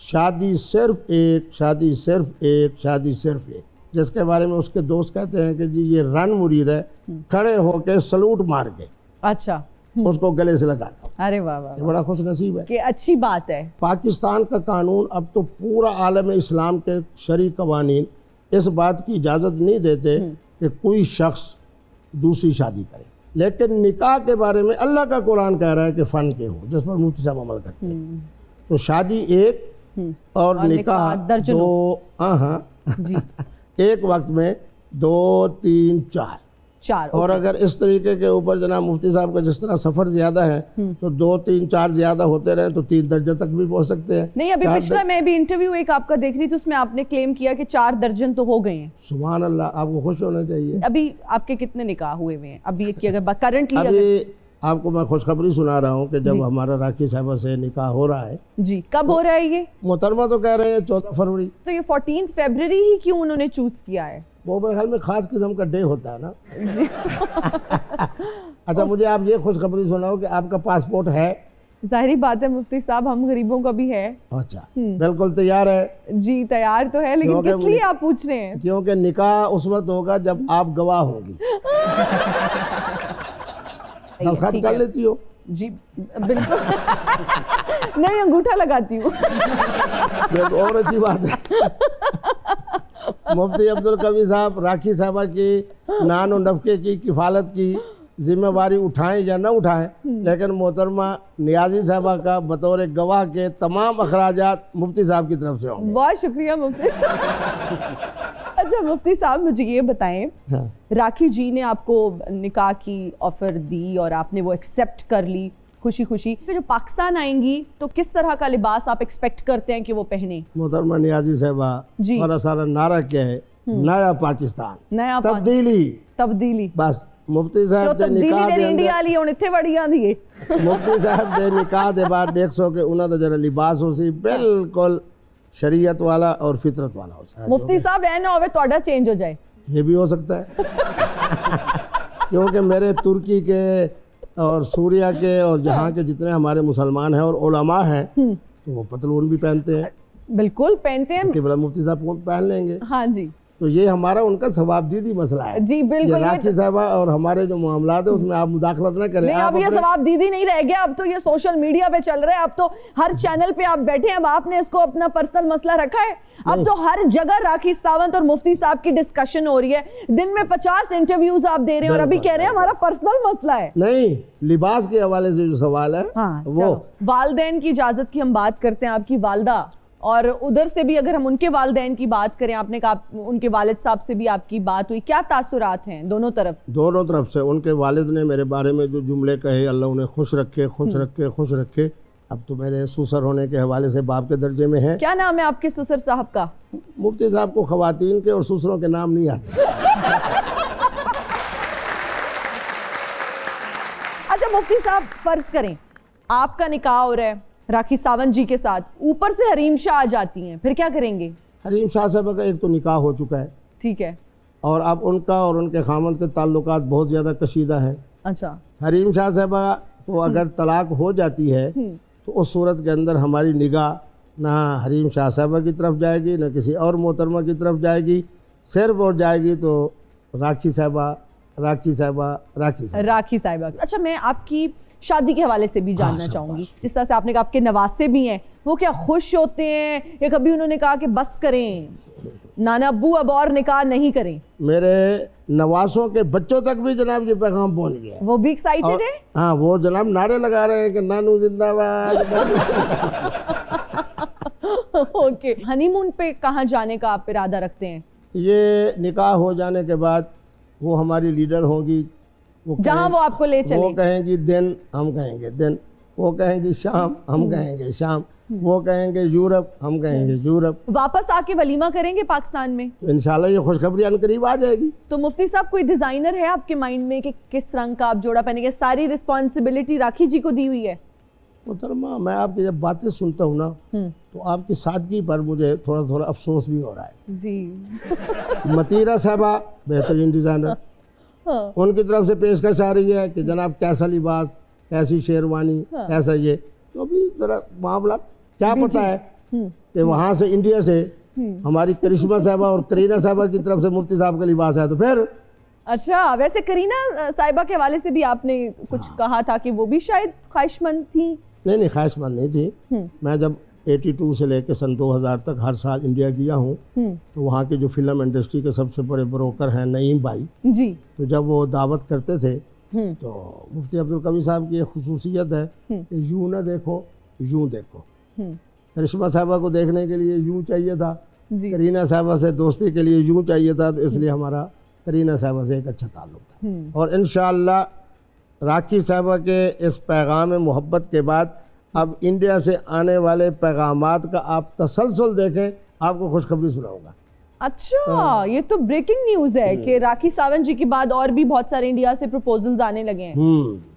شادی صرف ایک، شادی صرف ایک، شادی صرف ایک، جس کے بارے میں اس کے دوست کہتے ہیں کہ جی یہ رن مرید ہے، کھڑے ہو کے سلوٹ مار کے اچھا اس کو گلے سے لگاتا ہوں۔ ارے واہ واہ یہ بڑا خوش نصیب ہے۔ کہ اچھی بات ہے۔ پاکستان کا قانون اب تو پورا عالم اسلام کے شرعی قوانین اس بات کی اجازت نہیں دیتے کہ کوئی شخص دوسری شادی کرے، لیکن نکاح کے بارے میں اللہ کا قرآن کہہ رہا ہے کہ فن کے ہو، جس پر مفتی صاحب عمل کرتے ہیں۔ تو شادی ایک اور نکاح درجنوں۔ دو، ہاں جی ایک وقت میں 2 3 4۔ اور اگر اس طریقے کے اوپر جناب مفتی صاحب کا جس طرح سفر زیادہ ہے تو 2 3 4 زیادہ ہوتے رہے تو 3 درجن تک بھی پہنچ سکتے ہیں۔ نہیں، ابھی پچھلا میں بھی انٹرویو ایک آپ کا دیکھ رہی تھی، اس میں آپ نے کلیم کیا کہ 4 درجن تو ہو گئے ہیں۔ سبحان اللہ، آپ کو خوش ہونا چاہیے۔ ابھی آپ کے کتنے نکاح ہوئے ہوئے ہیں ابھی کی اگر کرنٹلی؟ ابھی آپ کو میں خوشخبری سنا رہا ہوں کہ جب ہمارا راکھی صاحبہ سے نکاح ہو رہا ہے۔ جی کب ہو رہا ہے یہ؟ محترمہ تو کہہ رہے ہیں 14 فروری۔ تو یہ 14 فیبرری ہی کیوں انہوں نے چوز کیا ہے؟ وہ میرے خیال میں خاص قسم کا ڈے ہوتا ہے نا۔ اچھا مجھے آپ یہ خوشخبری سناؤ کہ آپ کا پاسپورٹ ہے؟ ظاہری بات ہے مفتی صاحب، ہم غریبوں کا بھی ہے۔ اچھا بالکل تیار ہے؟ جی تیار تو ہے، لیکن کس لیے آپ پوچھ رہے ہیں؟ کیونکہ نکاح اس وقت ہوگا جب آپ گواہ ہوں گی۔ دستخط کر لیتی ہو؟ جی بالکل نہیں، انگوٹھا لگاتی ہوں۔ یہ اور اچھی بات ہے۔ مفتی عبدالقوی صاحب راکھی صاحبہ کی نان و نفقے کی کفالت کی ذمہ داری اٹھائیں یا نہ اٹھائیں، لیکن محترمہ نیازی صاحبہ کا بطور گواہ کے تمام اخراجات مفتی صاحب کی طرف سے ہوں گے۔ بہت شکریہ مفتی۔ اچھا مفتی صاحب مجھے یہ بتائیں، راکھی جی نے آپ کو نکاح کی آفر دی اور آپ نے وہ ایکسیپٹ کر لی خوشی خوشی، جو پاکستان آئیں گی تو کس طرح کا لباس آپ ایکسپیکٹ کرتے ہیں کہ وہ پہنیں؟ محترمہ نیازی صاحبہ جی ہمارا سارا نارہ کیا ہے؟ نیا پاکستان، نیا تبدیلی۔ بس مفتی صاحب دے نکاح دے انڈیا والی ہن ایتھے وڑی آندی ہے۔ مفتی صاحب دے نکاح دے بعد دیکھ سو کہ انہاں دا جڑا لباس ہو سی بالکل شریعت والا اور فطرت والا ہو سی۔ مفتی صاحب اے نہ ہوے تہاڈا چینج ہو جائے۔ یہ بھی ہو سکتا ہے کیونکہ میرے ترکی کے اور سوریا کے اور جہاں کے جتنے ہمارے مسلمان ہیں اور علماء ہیں تو وہ پتلون بھی پہنتے ہیں۔ بالکل پہنتے ہیں، قبلہ مفتی صاحب پہن لیں گے۔ ہاں جی، تو یہ ہمارا ان کا ثواب دیدی مسئلہ ہے۔ جی بالکل، یہ راکھی صاحبہ اور ہمارے جو معاملات ہیں اس میں آپ مداخلت نہ کریں۔ نہیں اب یہ ثواب دیدی نہیں رہ گیا، اب تو یہ سوشل میڈیا پہ چل رہا ہے، اب تو ہر چینل پہ آپ بیٹھے ہیں، اب آپ نے اس کو اپنا پرسنل مسئلہ رکھا ہے، اب تو ہر جگہ راکھی ساونت اور مفتی صاحب کی ڈسکشن ہو رہی ہے، دن میں 50 انٹرویوز آپ دے رہے ہیں اور ابھی کہہ رہے ہیں ہمارا پرسنل مسئلہ ہے۔ نہیں، لباس کے حوالے سے جو سوال ہے وہ والدین کی اجازت کی ہم بات کرتے ہیں، آپ کی والدہ اور ادھر سے بھی اگر ہم ان کے والدین کی بات کریں، آپ نے کہا ان کے والد صاحب سے بھی آپ کی بات ہوئی، کیا تاثرات ہیں دونوں طرف سے؟ ان کے والد نے میرے بارے میں جو جملے کہے، اللہ انہیں خوش رکھے خوش رکھے خوش رکھے۔ اب تو میرے سسر ہونے کے حوالے سے باپ کے درجے میں ہے۔ کیا نام ہے آپ کے سسر صاحب کا؟ مفتی صاحب کو خواتین کے اور سسروں کے نام نہیں آتے۔ اچھا مفتی صاحب فرض کریں آپ کا نکاح ہو رہا ہے راکھی ساونت جی کے ساتھ، اوپر سے حریم شاہ آ جاتی ہیں، پھر کیا کریں گے؟ حریم شاہ صاحب کا ایک تو نکاح ہو چکا ہے، ٹھیک ہے، اور اب ان کا اور ان کے خامند کے تعلقات بہت زیادہ کشیدہ ہیں۔ اچھا حریم شاہ صاحبہ کو اگر طلاق ہو جاتی ہے تو اس صورت کے اندر ہماری نگاہ نہ حریم شاہ صاحبہ کی طرف جائے گی نہ کسی اور محترمہ کی طرف جائے گی، صرف اور جائے گی تو راکھی صاحبہ راکھی صاحبہ راکھی صاحبہ راکھی صاحبہ۔ اچھا میں آپ کی شادی کے حوالے سے بھی جاننا چاہوں گی، جس طرح سے آپ نے کہا آپ کے نواسے بھی ہیں، وہ کیا خوش ہوتے ہیں یا کبھی انہوں نے کہا کہ بس کریں نانا ابو اب اور نکاح نہیں کریں؟ میرے نواسوں کے بچوں تک بھی جناب یہ پیغام پہنچ گیا ہے، وہ بھی ایکسائٹڈ ہیں؟ ہاں وہ جناب نعرے لگا رہے ہیں کہ نانو زندہ باد۔ اوکے، ہنی مون پہ کہاں جانے کا آپ ارادہ رکھتے ہیں؟ یہ نکاح ہو جانے کے بعد وہ ہماری لیڈر ہوں گی، جہاں وہ آپ کو لے چلیں، وہ کہیں گی دن، ہم کہیں گے دن، وہ کہیں گی شام، ہم کہیں گے شام، وہ کہیں گے یورپ، ہم کہیں گے یورپ۔ واپس آ کے ولیمہ کریں گے پاکستان میں؟ انشاءاللہ یہ خوشخبری ان قریب آ جائے گی۔ تو مفتی صاحب کوئی ڈیزائنر ہے آپ کے مائنڈ میں کہ کس رنگ کا آپ جوڑا پہنیں گے؟ ساری رسپانسبلٹی راکھی جی کو دی ہوئی ہے؟ محترمہ میں آپ کی جب باتیں سنتا ہوں نا تو آپ کی سادگی پر مجھے تھوڑا افسوس بھی ہو رہا ہے۔ جی متیرہ صاحبہ بہترین ڈیزائنر، ان کی طرف سے پیشکش آ رہی ہے کہ جناب کیسا لباس، کیسی شیروانی، کیسا یہ، تو ابھی ذرا معاملہ کیا پتہ ہے کہ وہاں سے انڈیا سے ہماری کرشمہ صاحبہ اور کرینہ صاحبہ کی طرف سے مفتی صاحب کا لباس ہے. تو پھر اچھا، ویسے کرینہ صاحبہ کے حوالے سے بھی آپ نے کچھ کہا تھا کہ وہ بھی شاید خواہش مند تھیں. نہیں خواہش مند نہیں تھی. میں جب 82 سے لے کے سن 2000 تک ہر سال انڈیا گیا ہوں تو وہاں کے جو فلم انڈسٹری کے سب سے بڑے بروکر ہیں نعیم بھائی جی، تو جب وہ دعوت کرتے تھے تو مفتی عبدالقوی صاحب کی ایک خصوصیت ہے کہ یوں نہ دیکھو یوں دیکھو. کرشمہ صاحبہ کو دیکھنے کے لیے یوں چاہیے تھا, کرینہ صاحبہ سے دوستی کے لیے یوں چاہیے تھا, تو اس لیے ہمارا کرینہ صاحبہ سے ایک اچھا تعلق تھا. اور انشاءاللہ راکھی صاحبہ کے اس پیغام محبت کے بعد اب انڈیا سے آنے والے پیغامات کا آپ تسلسل دیکھیں, آپ کو خوشخبری سناؤں گا. اچھا, یہ تو بریکنگ نیوز ہے کہ راکھی ساونت جی کے بعد اور بھی بہت سارے انڈیا سے پروپوزلز آنے لگے ہیں.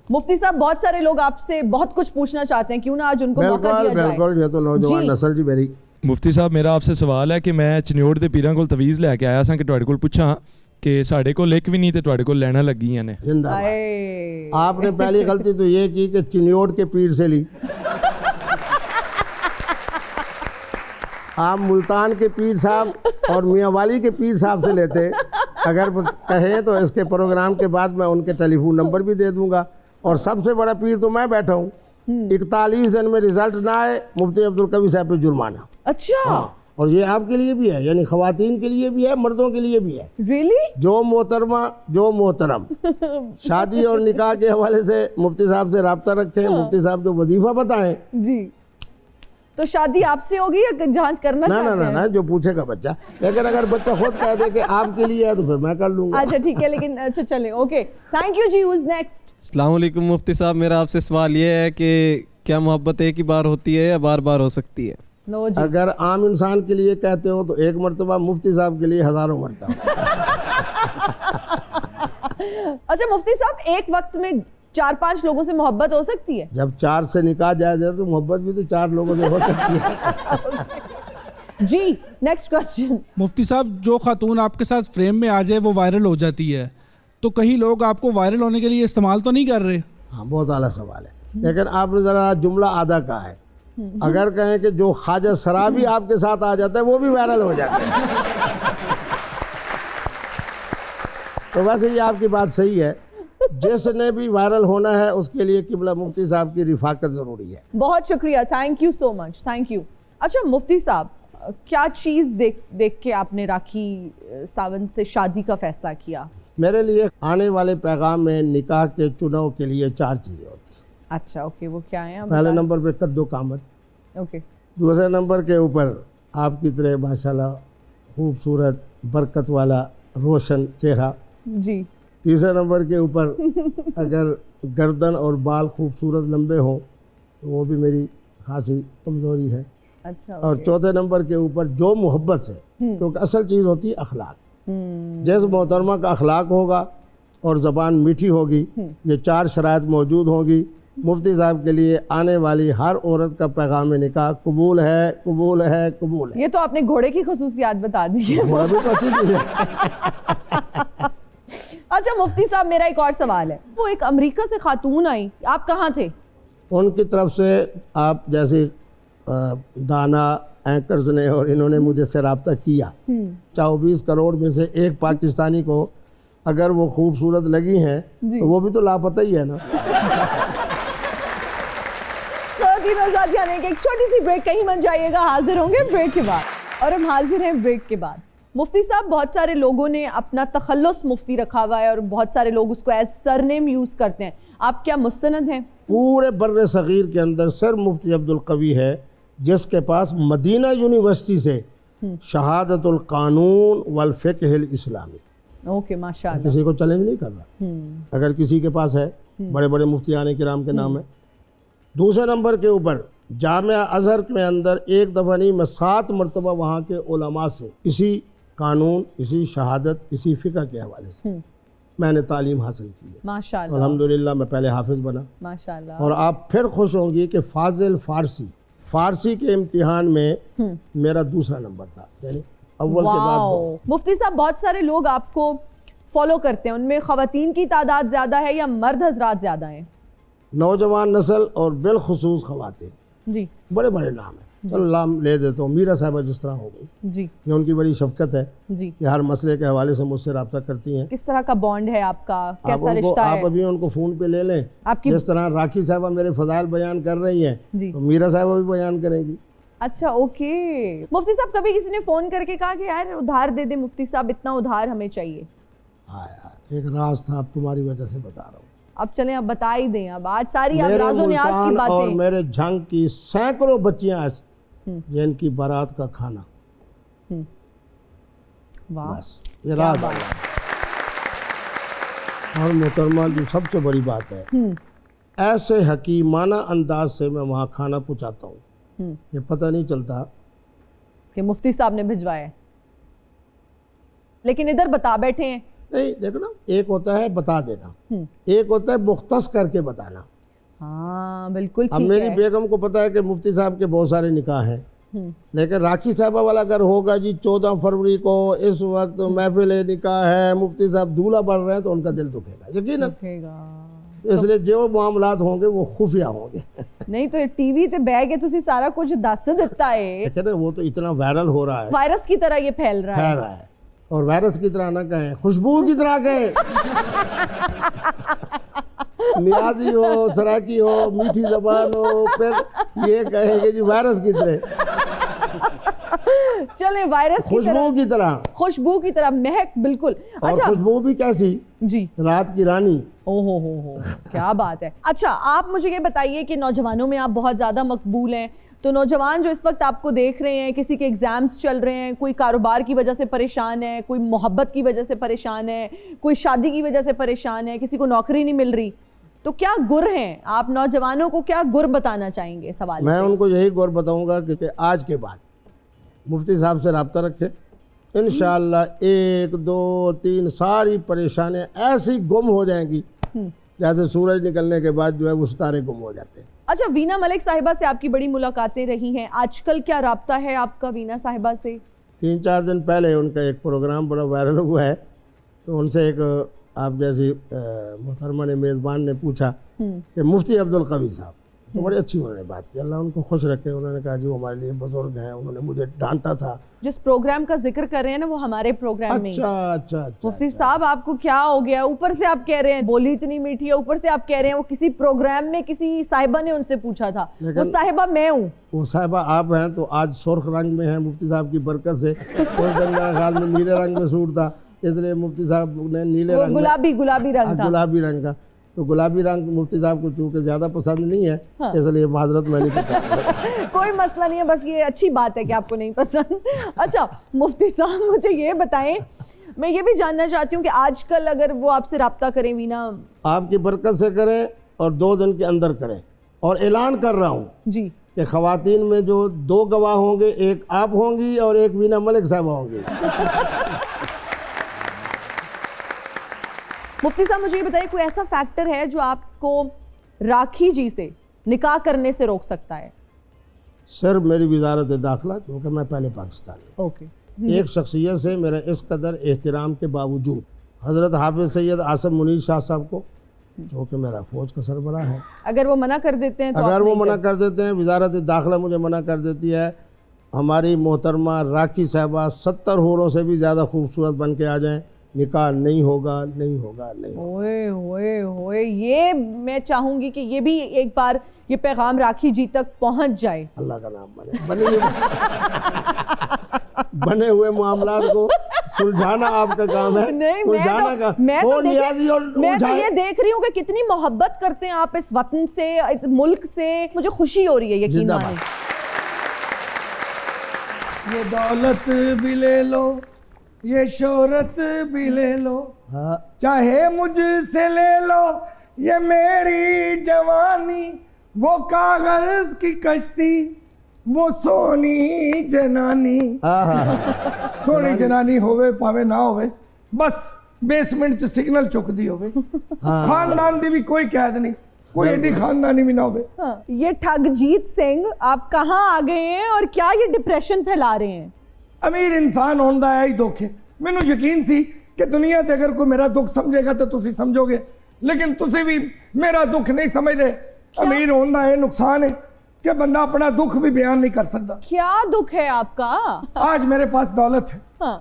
مفتی صاحب, بہت سارے لوگ آپ سے بہت کچھ پوچھنا چاہتے ہیں, کیوں نہ آج ان کو موقع دیا جائے. بالکل, یہ تو نوجوان نسل جی میری. مفتی صاحب, میرا آپ سے سوال ہے کہ میں چنیوڑ دے پیراں کول تویز لے کے آیا سا کہ تواڈے کول پوچھاں کہ ساڈے کول ایک بھی نہیں تے تواڈے کول لینا لگیاں نے. زندہ باد. آپ نے پہلی غلطی تو یہ کی کہ چنیوڑ کے پیر سے لی. آپ ملتان کے پیر صاحب اور میاں والی کے پیر صاحب سے لیتے. اگر کہیں تو اس کے پروگرام کے بعد میں ان کے ٹیلی فون نمبر بھی دے دوں گا. اور سب سے بڑا پیر تو میں بیٹھا ہوں. 41 دن میں رزلٹ نہ آئے, مفتی عبدالقوی صاحب پہ جرمانہ. اچھا, اور یہ آپ کے لیے بھی ہے, یعنی خواتین کے لیے بھی ہے, مردوں کے لیے بھی ہے. ریئلی؟ جو محترمہ جو محترم شادی اور نکاح کے حوالے سے مفتی صاحب سے رابطہ رکھیں, مفتی صاحب جو وظیفہ بتائیں. جی, تو شادی آپ سے ہوگی یا جانچ کرنا چاہتے ہیں؟ نہ, جو پوچھے گا بچہ. لیکن اگر بچہ خود کہہ دے کہ آپ کے لیے ہے تو پھر میں کر لوں گا. اچھا ٹھیک ہے, لیکن اچھا چلیں, اوکے, تھینک یو جی. Who's next? السلام علیکم مفتی صاحب, میرا آپ سے سوال یہ ہے کہ کیا محبت ایک ہی بار ہوتی ہے یا بار بار ہو سکتی ہے؟ نو جی. اگر عام انسان کے لیے کہتے ہو تو ایک مرتبہ, مفتی صاحب کے لیے ہزاروں مرتبہ. اچھا مفتی صاحب, ایک وقت میں 4-5 لوگوں سے محبت ہو سکتی ہے؟ جب 4 سے نکاح جائے جائے تو محبت بھی تو 4 لوگوں سے ہو سکتی ہے. جی, نیکسٹ کوسچن. مفتی صاحب, جو خاتون آپ کے ساتھ فریم میں آ جائے وہ وائرل ہو جاتی ہے, تو کہیں لوگ آپ کو وائرل ہونے کے لیے استعمال تو نہیں کر رہے؟ ہاں, بہت اعلیٰ سوال ہے, لیکن آپ نے ذرا جملہ آدھا کہا ہے. اگر کہیں کہ جو خواجہ سرابی آپ کے ساتھ آ جاتا ہے وہ بھی وائرل ہو جاتا ہے, تو ویسے یہ آپ کی بات صحیح ہے. جس نے بھی وائرل ہونا ہے اس کے لیے قبلہ مفتی صاحب کی رفاقت ضروری ہے. بہت شکریہ, thank you so much, thank you. اچھا مفتی صاحب, کیا چیز دیکھ کے آپ نے راکھی ساونت سے شادی کا فیصلہ کیا؟ میرے لیے آنے والے پیغام میں نکاح کے چناؤ کے لیے 4 چیزیں ہوتی ہیں. اچھا, اوکے, وہ کیا ہیں؟ پہلے نمبر پہ قد و قامت. اوکے. دوسرے نمبر کے اوپر آپ کی طرح ماشاءاللہ خوبصورت برکت والا روشن چہرہ. جی. تیسرے نمبر کے اوپر اگر گردن اور بال خوبصورت لمبے ہوں تو وہ بھی میری خاصی کمزوری ہے. اچھا. اور چوتھے نمبر کے اوپر جو محبت سے, کیونکہ اصل چیز ہوتی ہے اخلاق. جس محترمہ کا اخلاق ہوگا اور زبان میٹھی ہوگی, یہ 4 شرائط موجود ہوں گی, مفتی صاحب کے لیے آنے والی ہر عورت کا پیغام نکاح قبول ہے, قبول ہے, قبول ہے. یہ تو آپ نے گھوڑے کی خصوصیات بتا دی ہے. گھوڑا بھی تو اچھی چیز ہے. اچھا مفتی صاحب, میرا ایک اور سوال ہے. وہ ایک امریکہ سے خاتون آئی, آپ کہاں تھے؟ ان کی طرف سے آپ جیسے دانا اینکرز نے اور انہوں نے مجھے سے رابطہ کیا. 24 کروڑ میں سے ایک پاکستانی کو اگر وہ خوبصورت لگی ہیں تو وہ بھی تو لاپتہ ہی ہے نا. ایک چھوٹی سی بریک, کہیں مت جائیے گا, حاضر ہوں گے بریک کے بعد. اور ہم حاضر ہیں بریک کے بعد. مفتی صاحب, بہت سارے لوگوں نے اپنا تخلص مفتی رکھا ہوا ہے اور بہت سارے لوگ اس کو ایز سرنیم یوز کرتے ہیں. آپ کیا مستند ہیں؟ پورے بر صغیر کے اندر صرف مفتی عبدالقوی ہے جس کے پاس مدینہ یونیورسٹی سے شہادت القانون والفقہ الاسلامی. اوکے, ماشاءاللہ. کسی کو چیلنج نہیں کر رہا. اگر کسی کے پاس ہے, بڑے بڑے مفتیان کرام کے نام ہے. دوسرے نمبر کے اوپر جامعہ ازہر کے اندر ایک دفعہ نہیں, میں 7 مرتبہ وہاں کے علماء سے اسی قانون, اسی شہادت, اسی فقہ کے حوالے سے میں نے تعلیم حاصل کی ہے. ماشاءاللہ. الحمدللہ میں پہلے حافظ بنا. ماشاءاللہ. اور آپ پھر خوش ہوں گی کہ فاضل فارسی کے امتحان میں میرا دوسرا نمبر تھا, یعنی اول کے بعد 2. مفتی صاحب, بہت سارے لوگ آپ کو فالو کرتے ہیں, ان میں خواتین کی تعداد زیادہ ہے یا مرد حضرات زیادہ ہیں؟ نوجوان نسل اور بالخصوص خواتین. جی. بڑے بڑے نام ہیں. چلو نام لے دیتا ہوں, میرا صاحبہ جس طرح ہو گئی, جی یہ ان کی بڑی شفقت ہے جی. کہ ہر مسئلے کے حوالے سے مجھ سے رابطہ کرتی ہیں. کس طرح کا بانڈ ہے آپ کا, کیسا رشتہ ہے؟ آپ ابھی ان کو فون پہ لے لیں, آپ کی جس طرح راکھی صاحبہ میرے فضائل بیان کر رہی ہیں جی. تو میرا صاحبہ بھی بیان کریں گی. اچھا اوکے. مفتی صاحب کبھی کسی نے فون کر کے کہا کہ یار ادھار دے دے مفتی صاحب, اتنا ادھار ہمیں چاہیے؟ ہاں یار ایک راز تھا, اب تمہاری وجہ سے بتا رہا ہوں. اب چلیں اب بتا ہی دیں, اب آج ساری میرے راز و نیاز کی ملتان اور باتیں. میرے جھنگ کی سینکڑوں بچیاں ایسی جن کی بارات کا کھانا, واہ بس یہ راز ہے. اور محترمہ جو سب سے بڑی بات ہے, ایسے حکیمانہ انداز سے میں وہاں کھانا پہنچاتا ہوں کہ پتہ نہیں چلتا کہ مفتی صاحب نے بھجوایا ہے, لیکن ادھر بتا بیٹھے ہیں. نہیں دیکھو نا, ایک ہوتا ہے بتا دینا, ایک ہوتا ہے مختص کر کے بتانا. ہاں بالکل اب ٹھیک میری ہے. بیگم کو پتا ہے کہ مفتی صاحب کے بہت سارے نکاح ہیں, لیکن راکھی صاحبہ والا اگر ہوگا جی 14 فروری کو اس وقت محفل نکاح ہے, مفتی صاحب دولہا بن رہے ہیں, تو ان کا دل دکھے گا یقیناً. اس لیے جو معاملات ہوں گے وہ خفیہ ہوں گے. نہیں تو ٹی وی تے بہ کے تسی سارا کچھ دس دیتا ہے, دیکھیں نا وہ تو اتنا وائرل ہو رہا ہے, وائرس کی طرح یہ پھیل رہا ہے. پھیل رہا ہے. اور وائرس کی طرح نہ کہیں, خوشبو کی طرح کہیں. نیازی ہو, سراکی ہو, میٹھی زبان ہو, پھر یہ کہیں گے جی وائرس کی طرح. چلیں وائرس کی طرح, خوشبو کی طرح, خوشبو کی طرح مہک بالکل. اور اچھا خوشبو بھی کیسی, جی, رات کی رانی. او ہو کیا بات ہے. اچھا آپ مجھے یہ بتائیے کہ نوجوانوں میں آپ بہت زیادہ مقبول ہیں, تو نوجوان جو اس وقت آپ کو دیکھ رہے ہیں, کسی کے ایگزامز چل رہے ہیں, کوئی کاروبار کی وجہ سے پریشان ہے, کوئی محبت کی وجہ سے پریشان ہے, کوئی شادی کی وجہ سے پریشان ہے, کسی کو نوکری نہیں مل رہی, تو کیا گر ہیں آپ نوجوانوں کو, کیا گر بتانا چاہیں گے سوال؟ میں ان کو یہی گر بتاؤں گا کہ آج کے بعد مفتی صاحب سے رابطہ رکھیں, انشاءاللہ 1 2 3 ساری پریشانیاں ایسی گم ہو جائیں گی جیسے سورج نکلنے کے بعد جو ہے وہ ستارے گم ہو جاتے ہیں. اچھا وینا ملک صاحبہ سے آپ کی بڑی ملاقاتیں رہی ہیں, آج کل کیا رابطہ ہے آپ کا وینا صاحبہ سے؟ 3-4 دن پہلے ان کا ایک پروگرام بڑا وائرل ہوا ہے, تو ان سے ایک آپ جیسی محترمہ نے, میزبان نے پوچھا کہ مفتی عبدالقوی صاحب, تو بڑی اچھی انہوں نے بات کی, اللہ ان کو خوش رکھے. انہوں نے کہا جی وہ ہمارے لیے بزرگ ہیں, انہوں نے مجھے ڈانٹا تھا. جس پروگرام کا ذکر کر رہے ہیں نا وہ ہمارے پروگرام میں. اچھا مفتی صاحب آپ کو کیا ہو گیا, اوپر سے آپ کہہ رہے ہیں بولی اتنی میٹھی ہے, اوپر سے آپ کہہ رہے ہیں وہ کسی پروگرام میں کسی صاحبہ نے ان سے پوچھا تھا, وہ صاحبہ میں ہوں. وہ صاحبہ آپ ہیں, تو آج سرخ رنگ میں ہیں مفتی صاحب کی برکت سے. اس دن میرے خیال میں نیلے رنگ میں سوٹ تھا, اس لیے مفتی صاحب نے نیلے رنگ, گلابی رنگ تھا, گلابی رنگ کا. تو گلابی رنگ مفتی صاحب کو چونکہ زیادہ پسند نہیں ہے, اس لیے معذرت میں نہیں پوچھا. کوئی مسئلہ نہیں ہے, بس یہ اچھی بات ہے کہ آپ کو نہیں پسند. اچھا مفتی صاحب مجھے یہ بتائیں, میں یہ بھی جاننا چاہتی ہوں کہ آج کل اگر وہ آپ سے رابطہ کریں وینا, آپ کی برکت سے کریں اور 2 دن کے اندر کریں. اور اعلان کر رہا ہوں جی کہ خواتین میں جو 2 گواہ ہوں گے, ایک آپ ہوں گی اور ایک وینا ملک صاحبہ ہوں گی. مفتی صاحب مجھے یہ بتائیے کوئی ایسا فیکٹر ہے جو آپ کو راکھی جی سے نکاح کرنے سے روک سکتا ہے؟ صرف میری وزارت داخلہ, کیونکہ میں پہلے پاکستانی ہوں. اوکے. ایک شخصیت سے میرا اس قدر احترام کے باوجود حضرت حافظ سید عاصم منیر شاہ صاحب کو, جو کہ میرا فوج کا سربراہ ہے, اگر وہ منع کر دیتے ہیں تو اگر وہ منع کر دیتے ہیں, وزارت داخلہ مجھے منع کر دیتی ہے, ہماری محترمہ راکھی صاحبہ 70 حوروں سے بھی زیادہ خوبصورت بن کے آ جائیں, نکاح نہیں ہوگا, نہیں ہوگا, نہیں ہوگا. ہوئے یہ میں چاہوں گی کہ یہ بھی ایک بار یہ پیغام راکھی جی تک پہنچ جائے. اللہ کا نام بنے ہوئے معاملات کو سلجھانا آپ کا کام ہے. میں تو یہ دیکھ رہی ہوں کہ کتنی محبت کرتے ہیں آپ اس وطن سے, اس ملک سے, مجھے خوشی ہو رہی ہے یقین مانیں. یہ دولت بھی لے لو, یہ شہرت بھی لے لو, چاہے مجھ سے لے لو یہ میری جوانی, وہ کاغذ کی کشتی, وہ سونی جنانی. سونی جنانی ہوئے پاوے نہ ہوئے, بس بیسمنٹ چ سگنل چک دی ہوئے, خاندان دی بھی کوئی قید نہیں, کوئی ایڈی خاندانی بھی نہ ہوئے. یہ ٹھگ جیت سنگھ آپ کہاں آ گئے ہیں اور کیا یہ ڈپریشن پھیلا رہے ہیں؟ امیر انسان ہوندہ ہے ہی دکھے. مینوں یقین سی کہ دنیا تے اگر کوئی میرا دکھ سمجھے گا تو تسی سمجھو گے, لیکن تسی بھی میرا دکھ نہیں سمجھ رہے. امیر ہوندہ ہے نقصان ہے کہ بندہ اپنا دکھ بھی بیان نہیں کر سکتا. کیا دکھ ہے آپ کا؟ آج میرے پاس دولت ہے, ہاں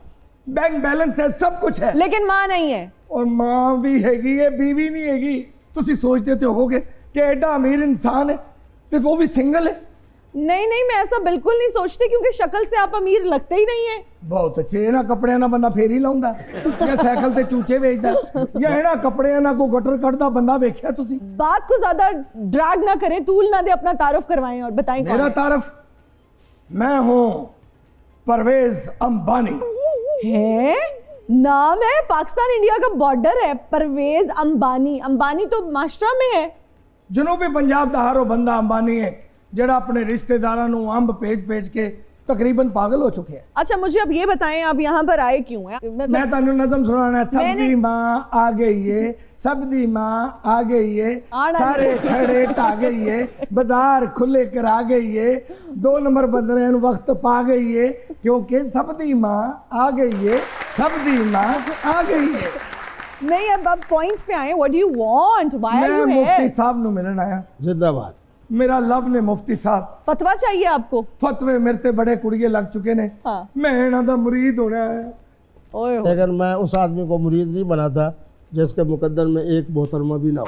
بینک بیلنس ہے, سب کچھ ہے, لیکن ماں نہیں ہے. اور ماں بھی ہے گی, یہ بیوی نہیں ہے گی. تسی سوچتے تو ہوگے کہ ایڈا امیر انسان ہے تو وہ بھی سنگل ہے. نہیں نہیں, میں ایسا بالکل نہیں سوچتی, کیونکہ شکل سے آپ امیر لگتے ہی نہیں ہیں. بہت اچھے نا کپڑے نہ بندہ پھیری لاؤندا یا سائیکل تے چوچے ویچدا یا نا کپڑے نہ کو گٹر کٹدا بندہ ویکھیا تسی. بات کو زیادہ ڈریگ نہ کریں, طول نہ دے, اپنا تعارف کروائیں اور بتائیں کون میرا ہے. تعارف, میں ہوں پرویز امبانی. ہے نام ہے, پاکستان انڈیا کا بارڈر ہے, پرویز امبانی. امبانی تو مہاراشٹر میں ہے. جنوبی پنجاب دا ہر وہ بندہ امبانی ہے جڑا اپنے رشتہ داراں نوں امب بھیج کے تقریباً پاگل ہو چکے ہیں. اچھا مجھے اب یہ بتائیں, آپ یہاں پر آئے کیوں ہیں؟ میں تانوں نظم سنانا. سب دی ماں آ گئی ہے, سب دی ماں آ گئی ہے, سارے کھڑے ٹا گئی ہے, بازار کھلے کرا گئی ہے, 2 نمبر بندریں وقت پا گئی ہے, کیونکہ سب دی ماں آ گئی ہے, سب دی ماں آ گئی ہے. نہیں, اب آپ پوائنٹ پہ آئیں. What do you want? Why are میں you here? مفتی صاحب نو ملن آیا. زندہ باد. میرا لو نے مفتی صاحب فتویٰ چاہیے آپ کو؟ فتوے میرے تے بڑے کڑیے لگ چکے نے, ہاں. میں انہاں دا مرید ہونا ہے. اوئے ہوئے. لیکن میں اس آدمی کو مرید نہیں بنا تھا جس کے مقدر میں ایک محترمہ بھی نہ ہو.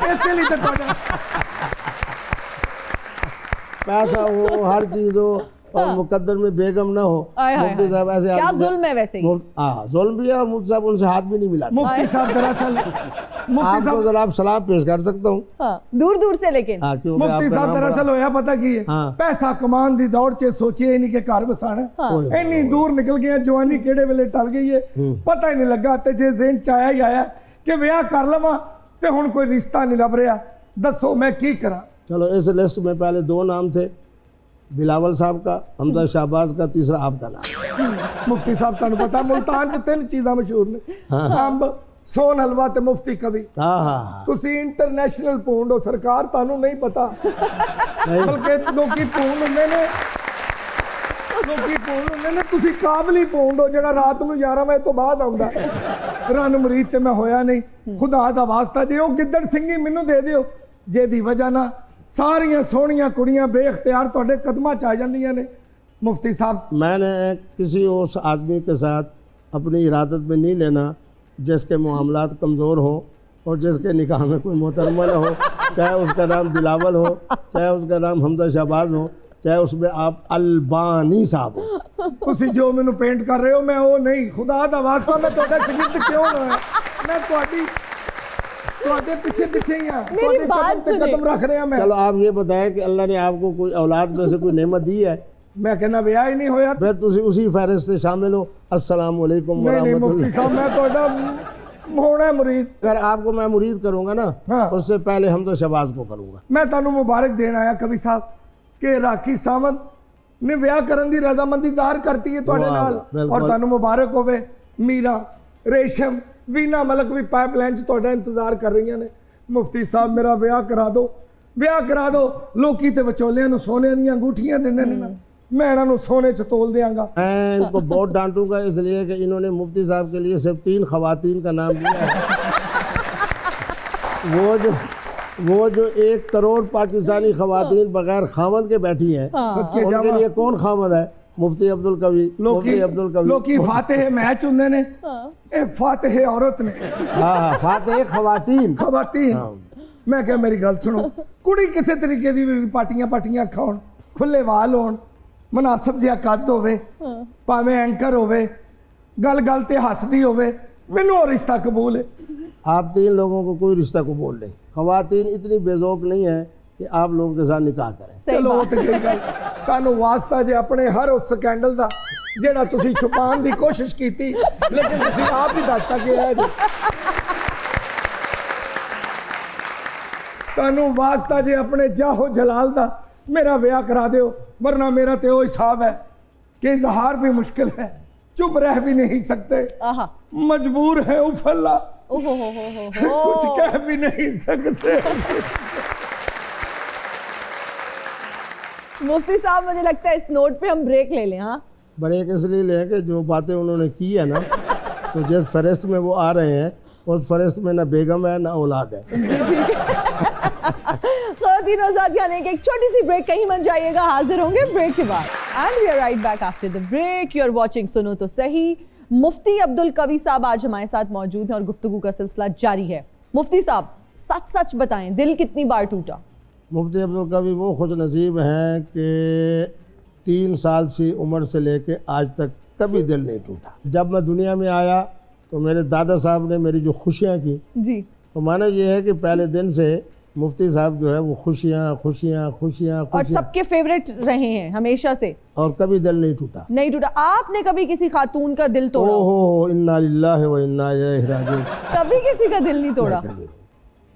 اسی لیے تو پیسہ ہو, ہر چیز ہو, اور مقدر میں بیگم نہ ہو. مفتی صاحب ایسے کیا ظلم ہے ویسے ہی. ہاں ظلم بھی ہے, اور مفتی صاحب ان سے ہاتھ بھی نہیں ملا. مفتی صاحب دراصل آپ کو ذرا سلام پیش کر سکتا ہوں. ہاں دور دور سے, لیکن ہاں کیونکہ آپ مفتی کا صاحب نام دراصل ہویا پتہ کی ہے, پیسہ کمان دی دوڑ چ سوچے نہیں کہ گھر بسانا. اینی دور نکل گیا, جوانی کیڑے ویلے ٹل گئی ہے, پتہ ہی نہیں لگا. تے جے ذہن چ آیا ہی آیا کہ ویاہ کر لواں تے ہن کوئی رشتہ نہیں لب رہا, دسو میں کی کراں. چلو اس لسٹ میں پہلے 2 نام تھے, بلاول صاحب کا, حمزہ شہباز کا, تیسرا آپ کا نام. مفتی صاحب تانوں پتہ ملتان چ 3 چیزاں مشہور نے, امب, سون حلوہ تے مفتی کبھی. ہاں تسی انٹرنیشنل پونڈ ہو سرکار, تانوں نہیں پتا, بلکہ لوکی پونڈ ہوندے نے, لوکی پونڈ ہوندے نے, تسی قابلی پونڈ ہو جڑا رات نوں 11 بجے تو بعد آوندا. رن مرید تے میں ہویا نہیں, خدا دا واسطہ جے او گدڑ سنگھی مینوں دے دیو, جے دی وجہ نہ ساریاں سونیاں کڑیاں بے اختیار تہاڈے قدماں چ آ جاندیاں نے. مفتی صاحب میں نے کسی اس آدمی کے ساتھ اپنی ارادت میں نہیں لینا جس کے معاملات کمزور ہوں اور جس کے نکاح میں کوئی محترمہ نہ ہو, چاہے اس کا نام بلاول ہو, چاہے اس کا نام حمزہ شہباز ہو, چاہے اس میں آپ البانی صاحب ہو. تسی جو مینوں پینٹ کر رہے ہو میں وہ نہیں. خدا دا واسطہ میں تہاڈا شاگرد کیوں نہ, میں تہاڈے پیچھے پیچھے ہی ہاں, تہاڈے قدم تے قدم رکھ رہا میں. چلو آپ یہ بتائیں کہ اللہ نے آپ کو کوئی اولاد میں سے کوئی نعمت دی ہے؟ میں کہنا ویاہ ہی نہیں ہویا. پھر تسی اسی فہرست سے شامل ہو. السلام علیکم نہیں ورحمۃ مفتی اللہ. صاحب میں تہاڈا ہونا ہے مرید. اگر آپ کو میں مرید کروں گا نا, اس سے پہلے حمزہ شہباز کو کروں گا. میں تانوں مبارک دین آیا کبھی صاحب کہ راکھی سامن نے ویاہ کرن دی رضامندی ظاہر کرتی ہے تہاڈے نال, اور تانوں مبارک ہوے. میرا, ریشم, وینا ملک بھی پائپ لائن چ تہاڈا انتظار کر رہی نے. مفتی صاحب میرا ویاہ کرا دو, ویاہ کرا دو. لوکی تے وچولیاں نوں سونے دیاں انگوٹھیاں دیندے نے نا, میں انہاں نوں سونے چ تول دیاں گا. میں ان کو بہت ڈانٹوں گا اس لیے کہ انہوں نے مفتی صاحب کے لیے صرف 3 خواتین کا نام دیا ہے. وہ جو 1 کروڑ پاکستانی خواتین بغیر خامد کے بیٹھی ہیں, ان کے لیے کون خامد ہے؟ مفتی عبدالقوی. مفتی عبدالقوی لوکی فاتح میچ ہوندے نے, اے فاتح عورت نے. ہاں فاتح خواتین. میں کہ میری گل سنو, کڑی کسے طریقے دی پاٹیاں کھاؤن, کھلے وال ہون, مناسب جہا قد ہوے, پاویں اینکر ہوے, گل تے ہسدی ہوے, مینوں اور رشتہ قبول ہے. آپ 3 لوگوں کو کوئی رشتہ قبول نہیں. خواتین اتنی بے ذوق نہیں ہیں کہ آپ لوگوں کے ساتھ نکاح کریں. چلو وہ تے گئی گل. تانوں واسطہ جے اپنے ہر اس سکینڈل دا جیڑا تسی چھپان دی کوشش کیتی, لیکن تسی آپ ہی دستا کہ ہے جی. تانوں واسطہ جے اپنے جاہو جلال دا میرا ویاہ کرا دیو, ورنہ میرا تے وہ حساب ہے کہ اظہار بھی مشکل ہے, چپ رہ بھی نہیں سکتے, مجبور ہے اف اللہ, کچھ کہہ بھی نہیں سکتے. مفتی صاحب مجھے لگتا ہے اس نوٹ پہ ہم بریک لے لیں. ہاں بریک اس لیے لیں کہ جو باتیں انہوں نے کی ہے نا, تو جس فہرست میں وہ آ رہے ہیں اس فہرست میں نہ بیگم ہے نہ اولاد ہے. خواتین و آزادیان ایک چھوٹی سی بریک کہیں مت جائیے گا, حاضر ہوں گے بریک کے بعد. And we are right back after the break. You are watching سنو تو صحیح. مفتی عبدالقوی صاحب آج ہمارے ساتھ موجود ہیں اور گفتگو کا سلسلہ جاری ہے. مفتی صاحب سچ سچ بتائیں, دل کتنی بار ٹوٹا؟ مفتی عبدالقوی وہ خوش نصیب ہیں کہ 3 سال سے عمر سے لے کے آج تک کبھی دل نہیں ٹوٹا. جب میں دنیا میں آیا تو میرے دادا صاحب نے میری جو خوشیاں کی, جی, تو مانا یہ ہے کہ پہلے دن سے مفتی صاحب جو ہے وہ خوشیاں خوشیاں خوشیاں اور خوشیاں, سب کے فیوریٹ رہے ہیں ہمیشہ سے, اور کبھی دل نہیں ٹوٹا. نہیں ٹوٹا. آپ نے کبھی کسی خاتون کا دل توڑا؟ او ہو, انا للہ و انا الیہ راجعون. کبھی کسی کا دل نہیں توڑا؟ کبھی نہیں.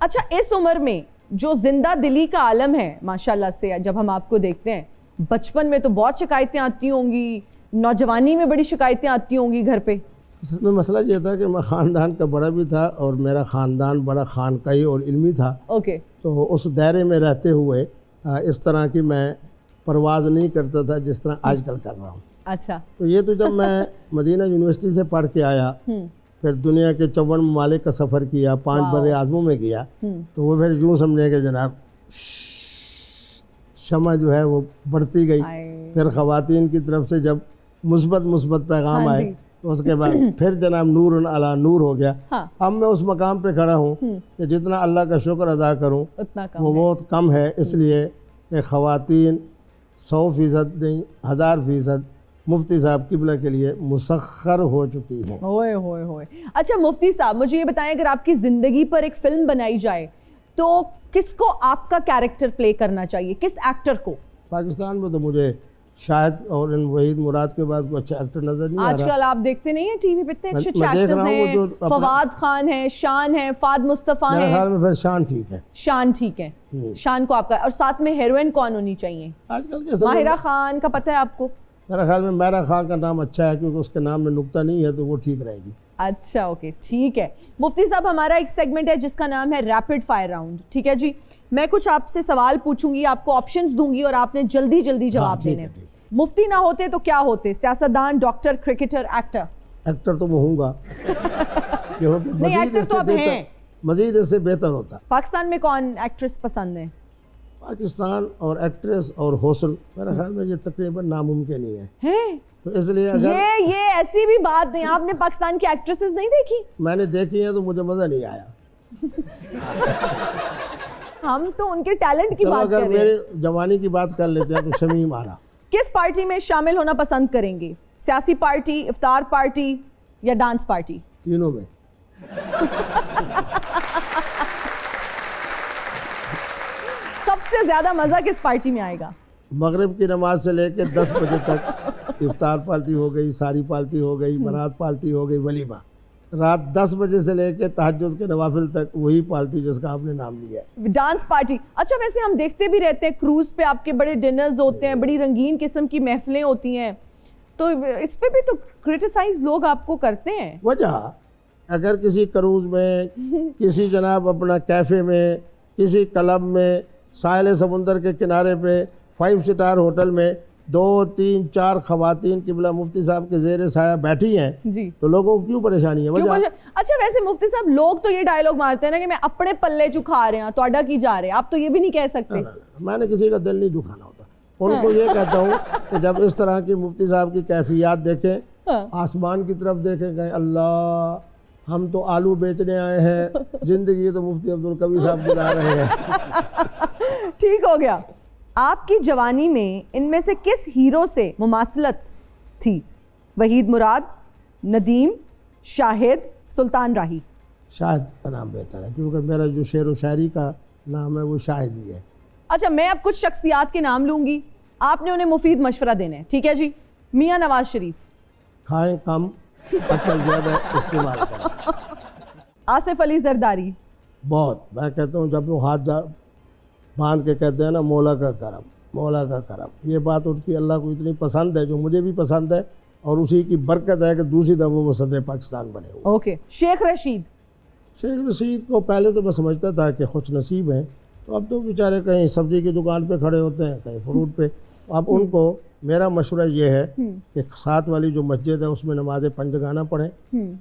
اچھا, اس عمر میں جو زندہ دلی کا عالم ہے ماشاءاللہ سے, جب ہم آپ کو دیکھتے ہیں, بچپن میں تو بہت شکایتیں آتی ہوں گی, نوجوانی میں بڑی شکایتیں آتی ہوں گی گھر پہ. اصل میں مسئلہ یہ تھا کہ میں خاندان کا بڑا بھی تھا اور میرا خاندان بڑا خانقاہی اور علمی تھا. اوکے. تو اس دائرے میں رہتے ہوئے اس طرح کی میں پرواز نہیں کرتا تھا جس طرح آج کل کر رہا ہوں. اچھا. تو یہ تو جب میں مدینہ یونیورسٹی سے پڑھ کے آیا, پھر دنیا کے 54 ممالک کا سفر کیا, 5 بر اعظموں میں گیا, تو وہ پھر یوں سمجھے کہ جناب شمع جو ہے وہ بڑھتی گئی. پھر خواتین کی طرف سے جب مثبت پیغام آئے تو اس کے بعد پھر جناب نور علی نور ہو گیا. اب میں اس مقام پہ کھڑا ہوں کہ جتنا اللہ کا شکر ادا کروں وہ بہت کم ہے, اس لیے کہ خواتین 100% نہیں 1000% مفتی صاحب قبلہ کے لیے مسخر ہو چکی ہیں. ہوئے ہوئے ہوئے. اچھا مفتی صاحب, مجھے یہ بتائیں, اگر آپ کی زندگی پر ایک فلم بنائی جائے تو کس کو آپ کا کیریکٹر پلے کرنا چاہیے, کس ایکٹر کو؟ پاکستان میں تو مجھے شاید اور ان وحید مراد کے بعد کوئی اچھا ایکٹر نظر نہیں آ آج رہا. کل آپ دیکھتے نہیں ہیں ٹی وی پہ اتنے اچھے میں دیکھ ایکٹرز رہا ہوں وہ ہیں, جو فواد خان ہے, شان ہے, فہد مصطفیٰ میرے ہیں. خیال میں پھر شان ٹھیک ہے. شان ٹھیک ہے, شان کو آپ کا. اور ساتھ میں ہیروئن کون ہونی چاہیے؟ آج کل کے ماہرہ خان کا پتہ ہے آپ کو؟ میرے خیال میں ماہرہ خان کا نام اچھا ہے کیونکہ اس کے نام میں نقطہ نہیں ہے تو وہ ٹھیک رہے گی. اچھا اوکے ٹھیک ہے. مفتی صاحب ہمارا ایک سیگمنٹ ہے جس کا نام ہے ریپڈ فائر راؤنڈ. ٹھیک ہے جی, میں کچھ آپ سے سوال پوچھوں گی, آپ کو آپشنز دوں گی اور آپ نے جلدی جلدی جواب دینے. مفتی نہ ہوتے تو کیا ہوتے؟ سیاستدان, ڈاکٹر, کرکٹر, ایکٹر؟ ایکٹر تو میں ہوں گا نہیں, ایکٹر تو اب ہیں, مزید اس سے بہتر ہوتا. پاکستان میں کون ایکٹریس پسند ہے؟ پاکستان اور ایکٹریس اور حسن میرے خیال میں یہ تقریباً ناممکن ہی ہے. ہیں تو اس لیے اگر یہ ایسی بھی بات نہیں, آپ نے پاکستان کی ایکٹریسز نہیں دیکھی؟ میں نے دیکھی ہے تو مجھے مزہ نہیں آیا. ہم تو ان کے ٹیلنٹ کی چلو بات کر اگر رہے ہیں. میرے جوانی کی بات کر لیتے ہیں تو شمیم آرا. کس پارٹی میں شامل ہونا پسند کریں گے, سیاسی پارٹی, افطار پارٹی یا ڈانس پارٹی؟ تینوں میں. سب سے زیادہ مزہ کس پارٹی میں آئے گا؟ مغرب کی نماز سے لے کے 10 بجے تک افطار پارٹی ہو گئی, ساری پارٹی ہو گئی, برات پارٹی ہو گئی, ولیمہ. رات 10 بجے سے لے کے تہجد کے نوافل تک وہی پارٹی جس کا آپ نے نام لیا ہے, ڈانس پارٹی. اچھا ویسے ہم دیکھتے بھی رہتے ہیں کروز پہ آپ کے بڑے ڈنرز ہوتے ہیں, بڑی رنگین قسم کی محفلیں ہوتی ہیں, تو اس پہ بھی تو کرٹیسائز لوگ آپ کو کرتے ہیں. وجہ اگر کسی کروز میں, کسی جناب اپنا کیفے میں, کسی کلب میں, ساحل سمندر کے کنارے پہ, 5 سٹار ہوٹل میں 2 3 4 خواتین قبلہ مفتی صاحب کے زیر سایہ بیٹھی ہیں, جی تو لوگوں کو کیوں پریشانی ہے؟ وجہ اچھا ویسے مفتی صاحب لوگ تو یہ ڈائلاگ مارتے ہیں نا کہ میں اپنے پلے چکھا رہے ہیں تو اڈا کی جا رہے ہیں, آپ تو یہ بھی نہیں کہہ سکتے. میں نے کسی کا دل نہیں دکھانا ہوتا. ان کو یہ کہتا ہوں کہ جب اس طرح کی مفتی صاحب کی کیفیات دیکھیں, آسمان کی طرف دیکھیں, کہیں اللہ ہم تو آلو بیچنے آئے ہیں, زندگی تو مفتی عبدالقوی صاحب گزار رہے ہیں. ٹھیک ہو گیا. آپ کی جوانی میں ان میں سے کس ہیرو سے مماثلت تھی؟ وحید مراد, ندیم, شاہد, سلطان راہی؟ شاہد کا نام بہتر ہے کیونکہ میرا جو شعر و شاعری کا نام ہے وہ شاہد ہی ہے. اچھا میں اب کچھ شخصیات کے نام لوں گی, آپ نے انہیں مفید مشورہ دینا ہے. ٹھیک ہے جی. میاں نواز شریف. کھائیں کم, عقل زیادہ استعمال کریں. آصف علی زرداری. بہت, میں کہتا ہوں جب وہ ہاتھ باندھ کے کہتے ہیں نا مولا کا کرم, مولا کا کرم, یہ بات ان کی اللہ کو اتنی پسند ہے جو مجھے بھی پسند ہے, اور اسی کی برکت ہے کہ دوسری دفعہ وہ صدر پاکستان بنے ہوئے. اوکے. شیخ رشید. شیخ رشید کو پہلے تو میں سمجھتا تھا کہ خوش نصیب ہیں, تو اب تو بیچارے کہیں سبزی کی دکان پہ کھڑے ہوتے ہیں, کہیں فروٹ پہ. اب ان کو میرا مشورہ یہ ہے کہ ساتھ والی جو مسجد ہے اس میں نماز پنجگانہ پڑھیں،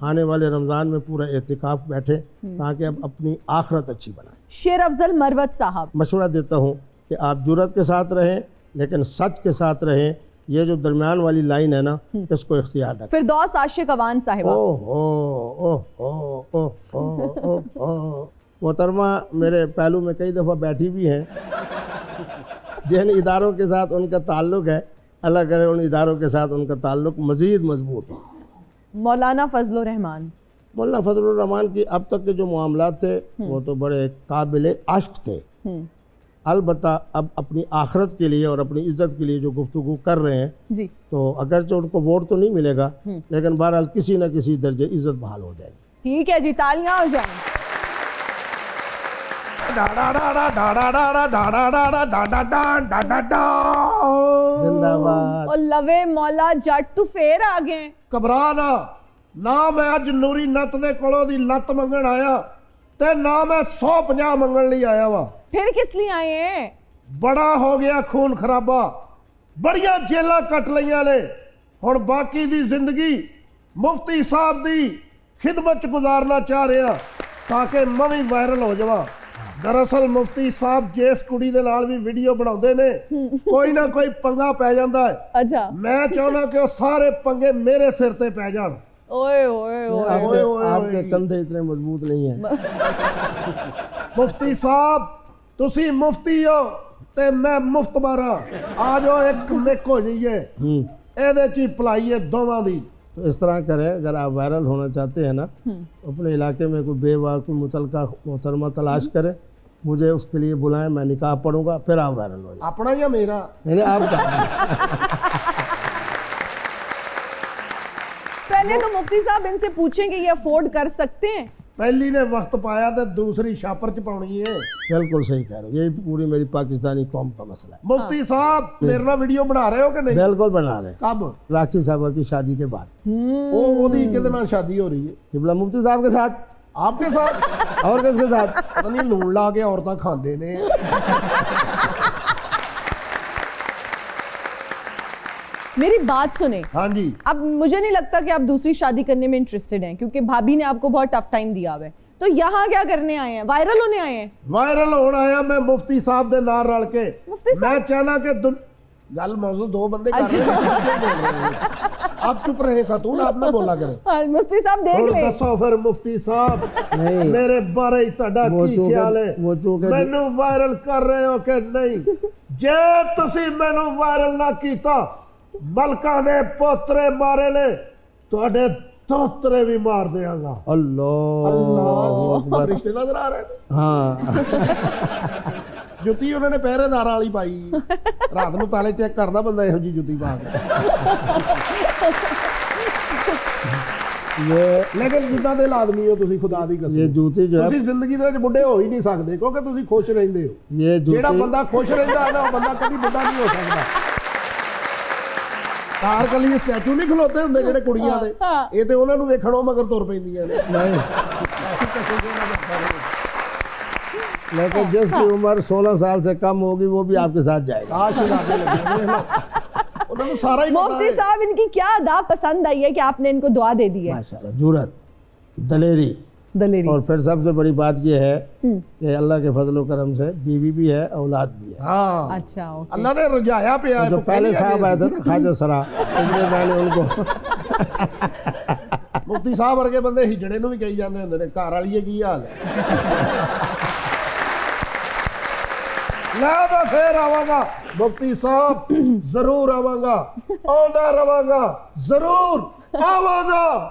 آنے والے رمضان میں پورا اعتکاف بیٹھیں تاکہ اب اپنی آخرت اچھی بنائیں۔ شیر افضل مروت صاحب، مشورہ دیتا ہوں کہ آپ جرأت کے ساتھ رہیں لیکن سچ کے ساتھ رہیں، یہ جو درمیان والی لائن ہے نا اس کو اختیار رکھیں۔ فردوس عاشق اوان صاحبہ، محترمہ میرے پہلو میں کئی دفعہ بیٹھی بھی ہیں، جن اداروں کے ساتھ ان کا تعلق ہے اللہ کرے ان اداروں کے ساتھ ان کا تعلق مزید مضبوط ہو۔ مولانا فضل الرحمان، مولانا فضل الرحمان کی اب تک کے جو معاملات تھے وہ تو بڑے قابل عشق تھے، البتہ اب اپنی آخرت کے لیے اور اپنی عزت کے لیے جو گفتگو کر رہے ہیں جی تو اگرچہ ان کو ووٹ تو نہیں ملے گا لیکن بہرحال کسی نہ کسی درجے عزت بحال ہو جائے گی۔ ٹھیک ہے جی، تالیاں ہو جائیں۔ زندہ باد۔ اور لوے مولا جٹ تو پھر آ گئے۔ ਘਬਰਾ ਨਾ ਮੈਂ ਅੱਜ ਨੂਰੀ ਨੱਤ ਦੇ ਕੋਲੋਂ ਦੀ ਲੱਤ ਮੰਗਣ ਆਇਆ ਤੇ ਨਾ ਮੈਂ 150 ਮੰਗਣ ਲਈ ਆਇਆ ਵਾ। پھر کس لیے آئے ہیں؟ ਬੜਾ ਹੋ ਗਿਆ ਖੂਨ ਖਰਾਬਾ, ਬੜੀਆਂ ਜੇਲਾਂ ਕੱਟ ਲਈਆਂ ਨੇ, ਹੁਣ ਬਾਕੀ ਦੀ ਜ਼ਿੰਦਗੀ ਮੁਫਤੀ ਸਾਹਿਬ ਦੀ ਖਿਦਮਤ ਚ ਗੁਜ਼ਾਰਨਾ ਚਾਹ ਰਿਹਾ ਤਾਂ ਕਿ ਮੈਂ ਵੀ ਵਾਇਰਲ ਹੋ ਜਾਵਾਂ। ਦਰਅਸਲ ਮੁਫਤੀ ਸਾਹਿਬ ਜਿਸ ਕੁੜੀ ਦੇ ਨਾਲ ਵੀ ਵੀਡੀਓ ਬਣਾਉਂਦੇ ਨੇ ਕੋਈ ਨਾ ਕੋਈ ਪੰਗਾ ਪੈ ਜਾਂਦਾ ਹੈ। اچھا، ਮੈਂ ਚਾਹੁੰਦਾ کہ ਉਹ ਸਾਰੇ ਪੰਗੇ ਮੇਰੇ ਸਿਰ ਤੇ ਪੈ ਜਾਣ۔ اوئے اوئے اوئے، آپ کے کندھے اتنے مضبوط نہیں ہیں۔ ਮੁਫਤੀ ਸਾਹਿਬ ਤੁਸੀਂ ਮੁਫਤੀ ਹੋ ਤੇ ਮੈਂ ਮੁਫਤਬਰ ਹਾਂ, ਆ ਜਾਓ ਇੱਕ ਮਿਕ ਹੋ ਜਾਈਏ, ਇਹਦੇ ਚ ਹੀ ਭਲਾਈ ਹੈ ਦੋਵਾਂ ਦੀ۔ تو اس طرح کریں اگر آپ وائرل ہونا چاہتے ہیں نا اپنے علاقے میں کوئی بیوہ کوئی متعلقہ محترمہ تلاش کریں، مجھے اس کے لیے بلائیں، میں نکاح پڑھوں گا پھر آپ وائرل ہو جائیں۔ ਆਪਣਾ ਜਾਂ ਮੇਰਾ؟ نہیں آپ کا پہلے تو مفتی صاحب ان سے پوچھیں کہ یہ افورڈ کر سکتے ہیں؟ ਪਹਿਲੀ ਨੇ ਵਕਤ ਪਾਇਆ ਤੇ ਦੂਸਰੀ ਛਾਪਰ ਚ ਪਾਉਣੀ ਹੈ। بالکل صحیح کہہ رہے ہو، یہی پوری میری پاکستانی قوم کا مسئلہ ہے۔ ਮੁਫਤੀ ਸਾਹਿਬ ਮੇਰੇ ਨਾਲ ਵੀਡੀਓ ਬਣਾ ਰਹੇ ਹੋ کہ نہیں؟ بالکل بنا رہے ہیں، ਕਬ؟ راکھی صاحبہ کی شادی کے بعد۔ ਉਹਦੀ ਕਿਹਦੇ ਨਾਲ ਸ਼ਾਦੀ ਹੋ ਰਹੀ ਹੈ؟ قبلہ مفتی صاحب کے ساتھ آپ کے ساتھ؟ اور کس کے ساتھ؟ ਪਤਾ ਨਹੀਂ ਲੂਣ ਲਾ ਕੇ ਔਰਤਾਂ ਖਾਂਦੇ ਨੇ۔ میری بات سنیں، ہاں جی، اب مجھے نہیں لگتا کہ آپ دوسری شادی کرنے میں انٹرسٹڈ ہیں کیونکہ بھابھی نے آپ کو بہت ٹف ٹائم دیا ہوا ہے، تو یہاں کیا کرنے آئے ہیں؟ وائرل ہونے آئے ہیں؟ ਵਾਇਰਲ ਹੋਣ ਆਇਆ ਮੈਂ ਮੁਫਤੀ ਸਾਹਿਬ ਦੇ ਨਾਲ ਰਲ ਕੇ। ਮੁਫਤੀ ਸਾਹਿਬ? ਮੈਂ ਚਾਹਨਾ کہ ਗੱਲ ਮੌਜੂ ਦੋ ਬੰਦੇ ਕਰ ਰਹੇ ہیں، آپ چپ رہے خاتون، آپ نہ بولا کریں۔ ہاں، مفتی صاحب دیکھ لیں۔ دسو پھر مفتی صاحب نہیں، میرے بارے تہاڈا وہ کی چونکہ- خیال ہے؟ وہ چونکہ- مینوں وائرل کر رہے ہو کہ نہیں؟ جے تسی مینوں وائرل نہ کیتا ملکاں دے پوترے مارے نے، تہاڈے دوترے بھی مار دیاں گا۔ اللہ اکبر۔ رشتے نظر آ رہے ہیں؟ ہاں جُتی انہوں نے پہرے دار والی پائی، رات نو تالے چیک کردا بندہ ਇਹੋ ਜੀ جُتی پا کے۔ لیکن جداں دے آدمی ہو تسی خدا دی قسم، یہ جوتی جو ہے تسی زندگی دے وچ بڈھے ہو ہی نہیں سکدے کیونکہ تسی خوش رہندے ہو۔ یہ جیڑا جوتی بندہ خوش رہندا ہے نا وہ بندہ کبھی بڈھا نہیں ہو سکدا۔ کار کلی اسٹیچو نہیں کھلوتے ہوندے جڑے کڑیاں دے، اے تے انہاں نوں ویکھਣوں مگر تر پیندیاں نے۔ نہیں، لیکن جس کی عمر 16 سال سے کم ہوگی وہ بھی آپ کے ساتھ جائے گا۔ کاش لاگے لگے انہاں نوں سارا ہی پتہ مفتی ہے۔ صاحب ان کی کیا ادا پسند آئی ہے کہ آپ نے ان کو دعا دے دی ہے؟ ماشاءاللہ، جرأت، دلیری، دلیری۔ اور پھر سب سے بڑی بات یہ ہے کہ اللہ کے فضل و کرم سے بیوی بھی ہے، اولاد بھی ہے۔ ہاں اچھا، اوکے۔ اللہ نے رجایا پیا ہے۔ جو پہلے صاحب آئے تھے نا خواجہ سرا، اس لیے میں نے ان کو مفتی صاحب ورگے بندے ہجڑے نوں بھی کہی جاندے ہوندے نے گھر والیے کی حال ہے۔ میں پھر آواں گا مفتی صاحب، ضرور آواں گا، آندا رواں گا، ضرور آواں گا۔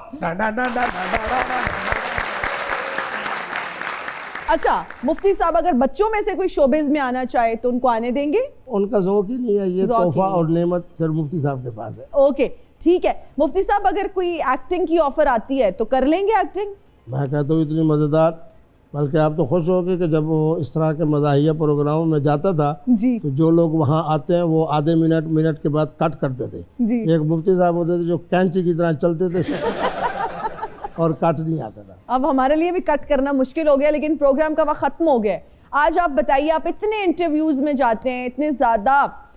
اچھا مفتی صاحب اگر بچوں میں سے کوئی شوبز میں آنا چاہے تو ان کو آنے دیں گے؟ ان کا ذوق ہی نہیں ہے، یہ ذوق ہی تحفہ نہیں۔ اور نعمت صرف مفتی صاحب کے پاس ہے۔ اوکے ٹھیک ہے، مفتی صاحب اگر کوئی ایکٹنگ کی آفر آتی ہے تو کر لیں گے ایکٹنگ؟ میں کہتا ہوں اتنی مزیدار، بلکہ آپ تو خوش ہو گے کہ جب وہ اس طرح کے مزاحیہ پروگراموں میں جاتا تھا جی تو جو لوگ وہاں آتے ہیں وہ آدھے منٹ کے بعد کٹ کرتے تھے۔ جی۔ ایک مفتی صاحب ہوتے تھے جو کینچی کی طرح چلتے تھے اور کٹ نہیں آتا تھا۔ اب ہمارے لیے بھی کٹ کرنا مشکل ہو گیا، لیکن پروگرام کا وقت ختم ہو گیا ہے۔ آج آپ بتائیے، آپ اتنے انٹرویوز میں جاتے ہیں، اتنے زیادہ